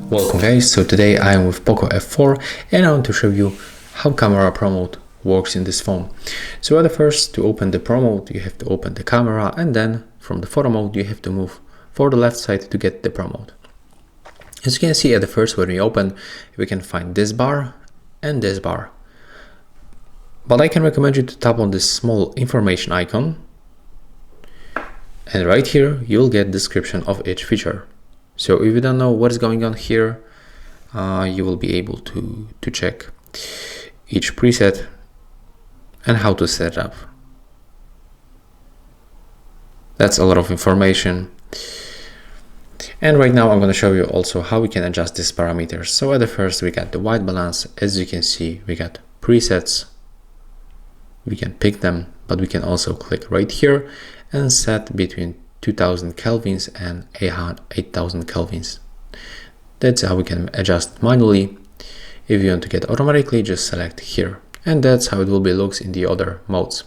Welcome guys, so today I am with POCO F4 and I want to show you how camera Pro mode works in this phone. So at the first, to open the Pro mode, you have to open the camera, and then from the photo mode you have to move for the left side to get the Pro mode. As you can see at the first, when we open, we can find this bar and this bar. But I can recommend you to tap on this small information icon, and right here you'll get description of each feature. So if you don't know what is going on here, you will be able to check each preset and how to set it up. That's a lot of information. And right now I'm going to show you also how we can adjust these parameters. So at the first, we got the white balance. As you can see, we got presets. We can pick them, but we can also click right here and set between 2000 kelvins and 8000 kelvins. That's how we can adjust manually. If you want to get automatically, just select here, and that's how it will be looks in the other modes.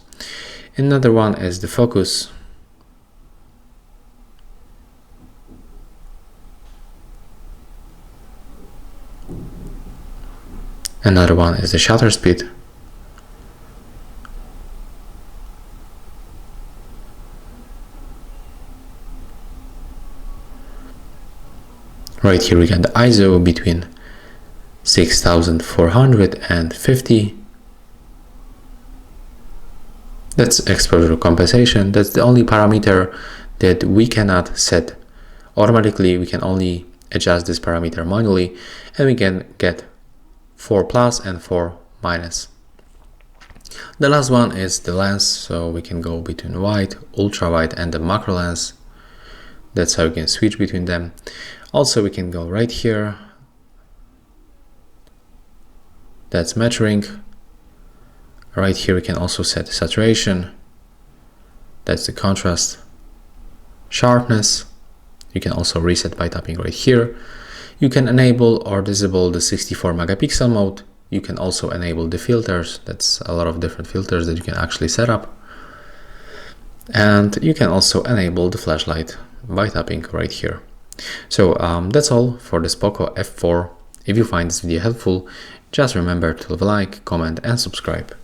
Another one is the focus. Another one is the shutter speed. Right here we got the ISO between 6450. That's exposure compensation. That's the only parameter that we cannot set automatically. We can only adjust this parameter manually, and we can get 4+ and 4-. The last one is the lens, so we can go between wide, ultra wide and the macro lens. That's how we can switch between them. Also, we can go right here. That's measuring. Right here we can also set saturation. That's the contrast. Sharpness. You can also reset by tapping right here. You can enable or disable the 64 megapixel mode. You can also enable the filters. That's a lot of different filters that you can actually set up. And you can also enable the flashlight by tapping right here. So that's all for this POCO F4. If you find this video helpful, just remember to leave a like, comment and subscribe.